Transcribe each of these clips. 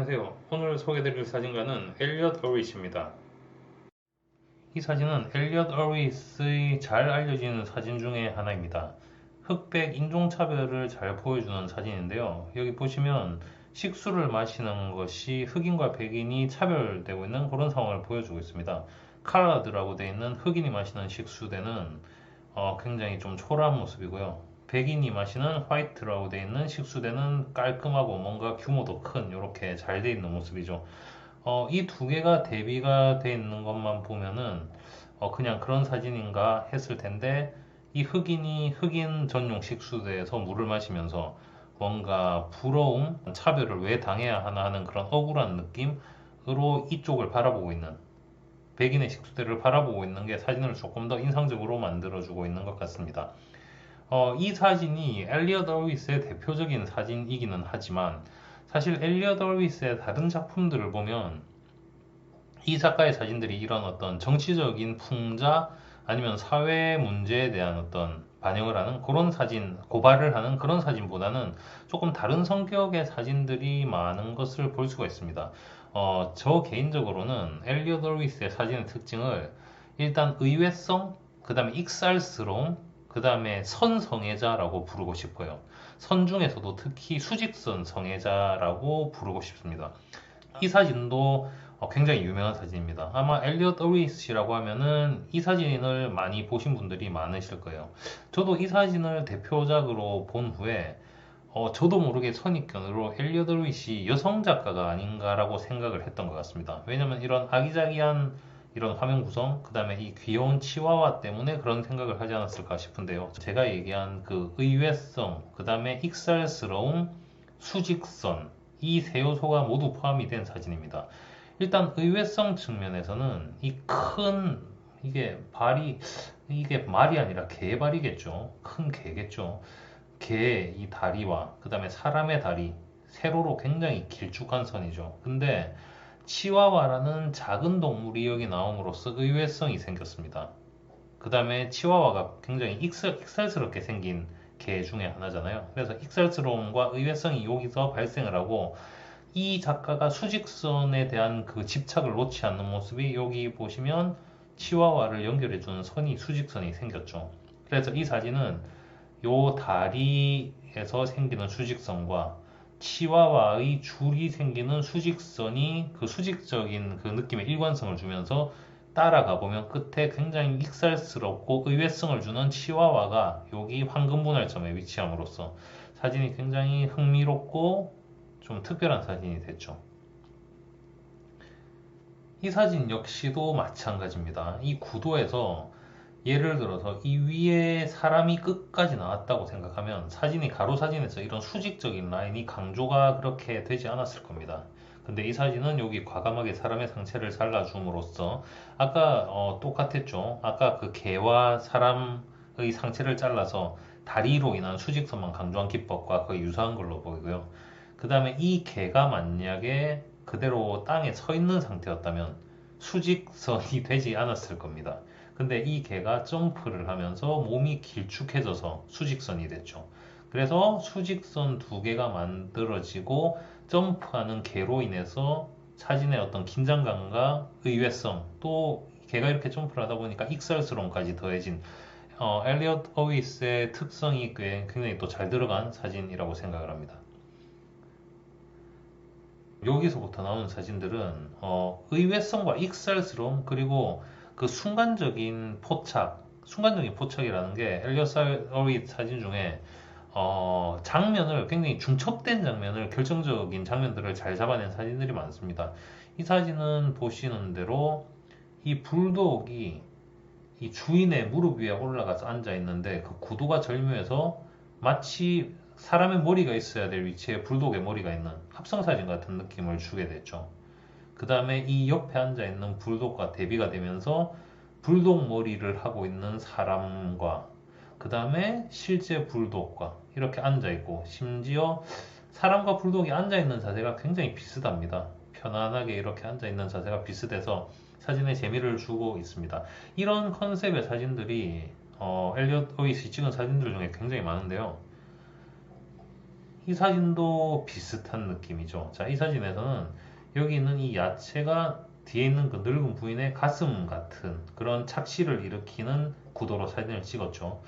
안녕하세요. 오늘 소개해드릴 사진가는 엘리엇 어휘스입니다. 이 사진은 엘리엇 어휘스의 잘 알려진 사진 중에 하나입니다. 흑백 인종차별을 잘 보여주는 사진인데요. 여기 보시면 식수를 마시는 것이 흑인과 백인이 차별되고 있는 그런 상황을 보여주고 있습니다. 칼라드라고 되어 있는 흑인이 마시는 식수대는 굉장히 좀 초라한 모습이고요. 백인이 마시는 화이트라고 되어 있는 식수대는 깔끔하고 뭔가 규모도 큰 이렇게 잘 되어 있는 모습이죠. 이 두 개가 대비가 되어 있는 것만 보면은 그냥 그런 사진인가 했을 텐데 이 흑인이 흑인 전용 식수대에서 물을 마시면서 뭔가 부러움, 차별을 왜 당해야 하나 하는 그런 억울한 느낌으로 이쪽을 바라보고 있는 백인의 식수대를 바라보고 있는 게 사진을 조금 더 인상적으로 만들어주고 있는 것 같습니다. 이 사진이 엘리엇 어휘스의 대표적인 사진이기는 하지만 사실 엘리엇 어휘스의 다른 작품들을 보면 이 작가의 사진들이 이런 어떤 정치적인 풍자 아니면 사회 문제에 대한 어떤 반영을 하는 그런 사진, 고발을 하는 그런 사진보다는 조금 다른 성격의 사진들이 많은 것을 볼 수가 있습니다. 저 개인적으로는 엘리엇 어휘스의 사진의 특징을 일단 의외성, 그 다음에 익살스러움, 그 다음에 선성애자라고 부르고 싶어요. 선 중에서도 특히 수직선 성애자라고 부르고 싶습니다. 이 사진도 굉장히 유명한 사진입니다. 아마 엘리엇 어휘스라고 하면은 이 사진을 많이 보신 분들이 많으실 거예요. 저도 이 사진을 대표작으로 본 후에 저도 모르게 선입견으로 엘리엇 어휘스 여성 작가가 아닌가라고 생각을 했던 것 같습니다. 왜냐면 이런 아기자기한 이런 화면 구성, 그 다음에 이 귀여운 치와와 때문에 그런 생각을 하지 않았을까 싶은데요. 제가 얘기한 그 의외성, 그 다음에 익살스러움, 수직선, 이 세 요소가 모두 포함이 된 사진입니다. 일단 의외성 측면에서는 이게 발이 이게 말이 아니라 개발이겠죠. 큰 개겠죠. 개의 이 다리와 그 다음에 사람의 다리 세로로 굉장히 길쭉한 선이죠. 근데 치와와라는 작은 동물이 여기 나옴으로써 의외성이 생겼습니다. 그 다음에 치와와가 굉장히 익살스럽게 생긴 개 중에 하나잖아요. 그래서 익살스러움과 의외성이 여기서 발생을 하고 이 작가가 수직선에 대한 그 집착을 놓지 않는 모습이 여기 보시면 치와와를 연결해주는 선이 수직선이 생겼죠. 그래서 이 사진은 요 다리에서 생기는 수직선과 치와와의 줄이 생기는 수직선이 그 수직적인 그 느낌의 일관성을 주면서 따라가 보면 끝에 굉장히 익살스럽고 의외성을 주는 치와와가 여기 황금 분할점에 위치함으로써 사진이 굉장히 흥미롭고 좀 특별한 사진이 됐죠. 이 사진 역시도 마찬가지입니다. 이 구도에서 예를 들어서 이 위에 사람이 끝까지 나왔다고 생각하면 사진이 가로 사진에서 이런 수직적인 라인이 강조가 그렇게 되지 않았을 겁니다. 근데 이 사진은 여기 과감하게 사람의 상체를 잘라줌으로써 아까 똑같았죠. 아까 그 개와 사람의 상체를 잘라서 다리로 인한 수직선만 강조한 기법과 거의 유사한 걸로 보이고요. 그 다음에 이 개가 만약에 그대로 땅에 서 있는 상태였다면 수직선이 되지 않았을 겁니다. 근데 이 개가 점프를 하면서 몸이 길쭉해져서 수직선이 됐죠. 그래서 수직선 두 개가 만들어지고 점프하는 개로 인해서 사진의 어떤 긴장감과 의외성 또 개가 이렇게 점프를 하다 보니까 익살스러움까지 더해진 엘리엇 어휘스의 특성이 굉장히 또 잘 들어간 사진이라고 생각을 합니다. 여기서부터 나오는 사진들은 의외성과 익살스러움 그리고 그 순간적인 포착이라는 게 엘리엇 어휘스 사진 중에 장면을 굉장히 중첩된 장면을 결정적인 장면들을 잘 잡아낸 사진들이 많습니다. 이 사진은 보시는 대로 이 불독이 이 주인의 무릎 위에 올라가서 앉아 있는데 그 구도가 절묘해서 마치 사람의 머리가 있어야 될 위치에 불독의 머리가 있는 합성사진 같은 느낌을 주게 됐죠. 그 다음에 이 옆에 앉아 있는 불독과 대비가 되면서 불독 머리를 하고 있는 사람과 그 다음에 실제 불독과 이렇게 앉아 있고 심지어 사람과 불독이 앉아 있는 자세가 굉장히 비슷합니다. 편안하게 이렇게 앉아 있는 자세가 비슷해서 사진에 재미를 주고 있습니다. 이런 컨셉의 사진들이 엘리엇 어휘스 찍은 사진들 중에 굉장히 많은데요. 이 사진도 비슷한 느낌이죠. 자, 이 사진에서는 여기 있는 이 야채가 뒤에 있는 그 늙은 부인의 가슴 같은 그런 착시를 일으키는 구도로 사진을 찍었죠.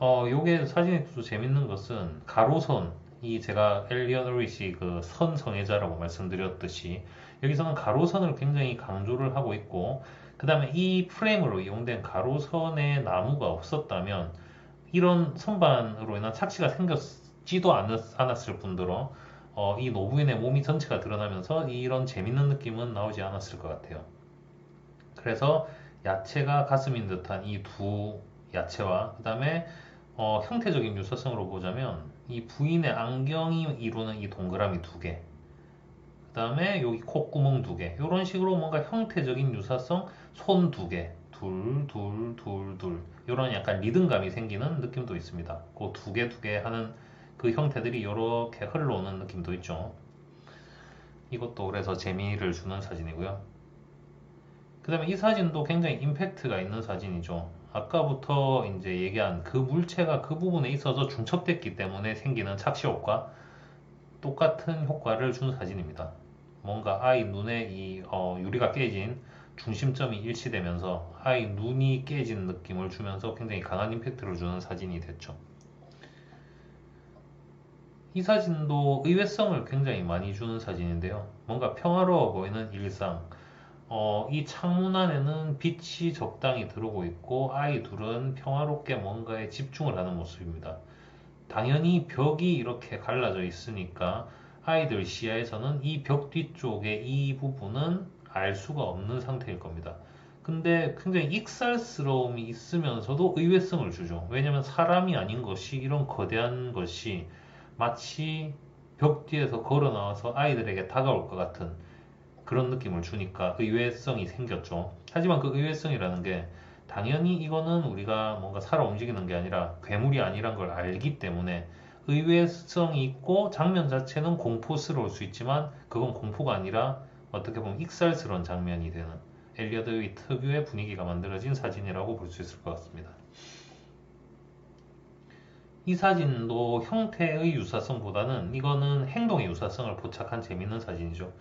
요게 사진이 또 재밌는 것은 가로선, 이 제가 엘리엇 어릿이 그 선성애자라고 말씀드렸듯이 여기서는 가로선을 굉장히 강조를 하고 있고, 그 다음에 이 프레임으로 이용된 가로선에 나무가 없었다면 이런 선반으로 인한 착시가 생겼지도 않았을 뿐더러 이 노부인의 몸이 전체가 드러나면서 이런 재밌는 느낌은 나오지 않았을 것 같아요. 그래서 야채가 가슴인 듯한 이 두 야채와 그 다음에 형태적인 유사성으로 보자면 이 부인의 안경이 이루는 이 동그라미 두 개, 그 다음에 여기 콧구멍 두 개, 이런 식으로 뭔가 형태적인 유사성, 손 두 개, 둘, 둘, 둘, 둘, 이런 약간 리듬감이 생기는 느낌도 있습니다. 그 두 개, 두 개 하는 그 형태들이 이렇게 흘러오는 느낌도 있죠. 이것도 그래서 재미를 주는 사진이고요. 그 다음에 이 사진도 굉장히 임팩트가 있는 사진이죠. 아까부터 이제 얘기한 그 물체가 그 부분에 있어서 중첩됐기 때문에 생기는 착시 효과, 똑같은 효과를 준 사진입니다. 뭔가 아이 눈에 이 유리가 깨진 중심점이 일치되면서 아이 눈이 깨진 느낌을 주면서 굉장히 강한 임팩트를 주는 사진이 됐죠. 이 사진도 의외성을 굉장히 많이 주는 사진인데요. 뭔가 평화로워 보이는 일상, 이 창문 안에는 빛이 적당히 들어오고 있고 아이 둘은 평화롭게 뭔가에 집중을 하는 모습입니다. 당연히 벽이 이렇게 갈라져 있으니까 아이들 시야에서는 이 벽 뒤쪽의 이 부분은 알 수가 없는 상태일 겁니다. 근데 굉장히 익살스러움이 있으면서도 의외성을 주죠. 왜냐면 사람이 아닌 것이, 이런 거대한 것이 마치 벽 뒤에서 걸어 나와서 아이들에게 다가올 것 같은 그런 느낌을 주니까 의외성이 생겼죠. 하지만 그 의외성이라는 게 당연히 이거는 우리가 뭔가 살아 움직이는 게 아니라 괴물이 아니란 걸 알기 때문에 의외성이 있고, 장면 자체는 공포스러울 수 있지만 그건 공포가 아니라 어떻게 보면 익살스러운 장면이 되는 엘리엇 어릿 특유의 분위기가 만들어진 사진이라고 볼 수 있을 것 같습니다. 이 사진도 형태의 유사성보다는 이거는 행동의 유사성을 포착한 재밌는 사진이죠.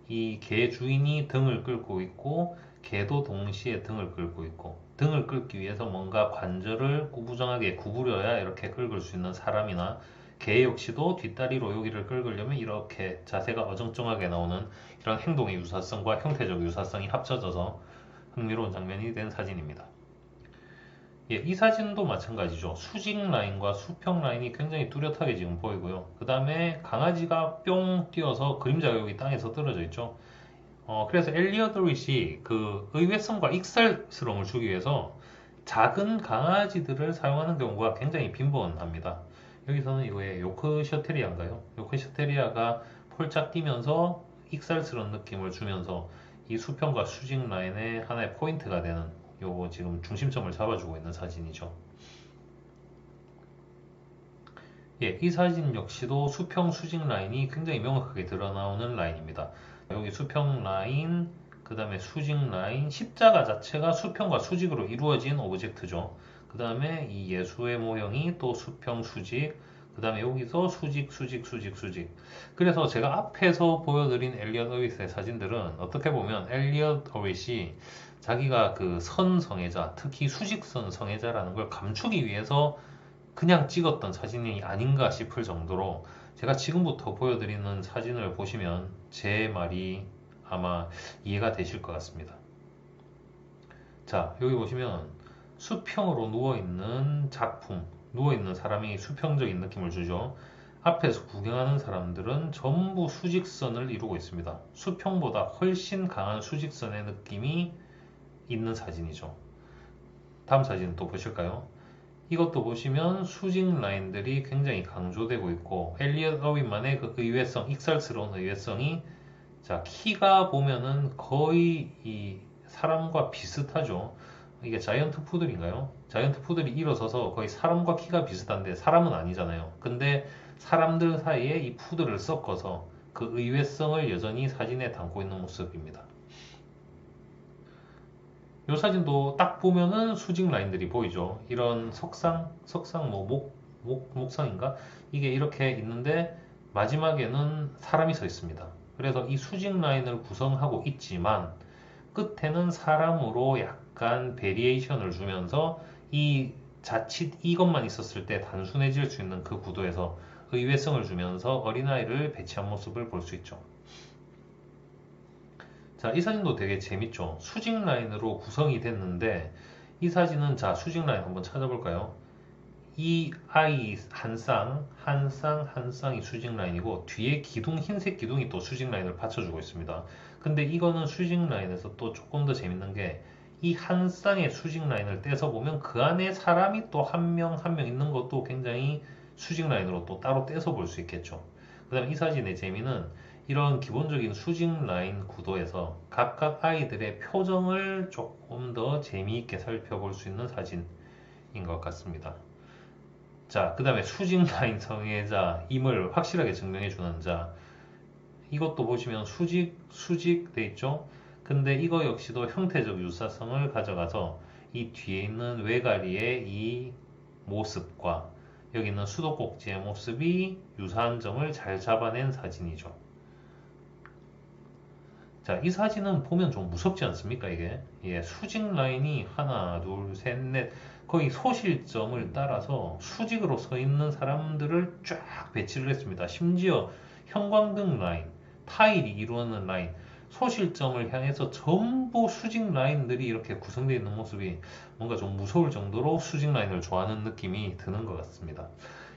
이 개 주인이 등을 끌고 있고 개도 동시에 등을 끌고 있고, 등을 끌기 위해서 뭔가 관절을 구부정하게 구부려야 이렇게 긁을 수 있는 사람이나 개 역시도 뒷다리로 여기를 긁으려면 이렇게 자세가 어정쩡하게 나오는 이런 행동의 유사성과 형태적 유사성이 합쳐져서 흥미로운 장면이 된 사진입니다. 예, 이 사진도 마찬가지죠. 수직 라인과 수평 라인이 굉장히 뚜렷하게 지금 보이고요. 그 다음에 강아지가 뿅 뛰어서 그림자가 여기 땅에서 떨어져 있죠. 그래서 엘리엇 어릿이 그 의외성과 익살스러움을 주기 위해서 작은 강아지들을 사용하는 경우가 굉장히 빈번합니다. 여기서는 이거의 요크셔테리아인가요? 요크셔테리아가 폴짝 뛰면서 익살스러운 느낌을 주면서 이 수평과 수직 라인의 하나의 포인트가 되는, 요거 지금 중심점을 잡아주고 있는 사진이죠. 예, 이 사진 역시도 수평 수직 라인이 굉장히 명확하게 드러나오는 라인입니다. 여기 수평 라인, 그 다음에 수직 라인, 십자가 자체가 수평과 수직으로 이루어진 오브젝트죠. 그 다음에 이 예수의 모형이 또 수평 수직, 그 다음에 여기서 수직 수직 수직 수직. 그래서 제가 앞에서 보여드린 엘리엇 어릿의 사진들은 어떻게 보면 엘리엇 어릿이 자기가 그 선 성애자, 특히 수직선 성애자라는 걸 감추기 위해서 그냥 찍었던 사진이 아닌가 싶을 정도로, 제가 지금부터 보여드리는 사진을 보시면 제 말이 아마 이해가 되실 것 같습니다. 자, 여기 보시면 수평으로 누워있는 작품, 누워있는 사람이 수평적인 느낌을 주죠. 앞에서 구경하는 사람들은 전부 수직선을 이루고 있습니다. 수평보다 훨씬 강한 수직선의 느낌이 있는 사진이죠. 다음 사진 또 보실까요? 이것도 보시면 수직 라인들이 굉장히 강조되고 있고, 엘리엇 어릿만의 그 의외성, 익살스러운 의외성이, 자, 키가 보면은 거의 이 사람과 비슷하죠. 이게 자이언트 푸들인가요? 자이언트 푸들이 일어서서 거의 사람과 키가 비슷한데 사람은 아니잖아요. 근데 사람들 사이에 이 푸들을 섞어서 그 의외성을 여전히 사진에 담고 있는 모습입니다. 이 사진도 딱 보면은 수직 라인들이 보이죠. 이런 석상 뭐 목상인가? 이게 이렇게 있는데 마지막에는 사람이 서 있습니다. 그래서 이 수직 라인을 구성하고 있지만 끝에는 사람으로 약간 베리에이션을 주면서 이 자칫 이것만 있었을 때 단순해질 수 있는 그 구도에서 의외성을 주면서 어린아이를 배치한 모습을 볼 수 있죠. 자, 이 사진도 되게 재밌죠. 수직 라인으로 구성이 됐는데 이 사진은 자, 수직 라인 한번 찾아볼까요? 이 아이 한 쌍이 수직 라인이고 뒤에 기둥, 흰색 기둥이 또 수직 라인을 받쳐주고 있습니다. 근데 이거는 수직 라인에서 또 조금 더 재밌는 게 이 한 쌍의 수직 라인을 떼서 보면 그 안에 사람이 또 한 명 한 명 있는 것도 굉장히 수직 라인으로 또 따로 떼서 볼 수 있겠죠. 그 다음에 이 사진의 재미는 이런 기본적인 수직 라인 구도에서 각각 아이들의 표정을 조금 더 재미있게 살펴볼 수 있는 사진인 것 같습니다. 자, 그 다음에 수직 라인 성애자임을 확실하게 증명해주는 자. 이것도 보시면 수직 돼 있죠? 근데 이거 역시도 형태적 유사성을 가져가서 이 뒤에 있는 외가리의 이 모습과 여기 있는 수도꼭지의 모습이 유사한 점을 잘 잡아낸 사진이죠. 자, 이 사진은 보면 좀 무섭지 않습니까, 이게? 예, 수직 라인이 하나, 둘, 셋, 넷, 거의 소실점을 따라서 수직으로 서 있는 사람들을 쫙 배치를 했습니다. 심지어 형광등 라인, 타일이 이루는 라인, 소실점을 향해서 전부 수직 라인들이 이렇게 구성되어 있는 모습이 뭔가 좀 무서울 정도로 수직 라인을 좋아하는 느낌이 드는 것 같습니다.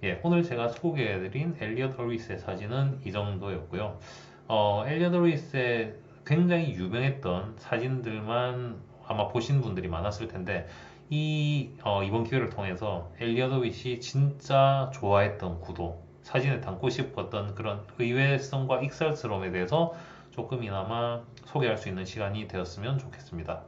예, 오늘 제가 소개해드린 엘리엇 허리스의 사진은 이 정도였고요. 엘리엇 허리스의 굉장히 유명했던 사진들만 아마 보신 분들이 많았을 텐데 이번 기회를 통해서 엘리엇 허리스이 진짜 좋아했던 구도, 사진에 담고 싶었던 그런 의외성과 익살스러움에 대해서 조금이나마 소개할 수 있는 시간이 되었으면 좋겠습니다.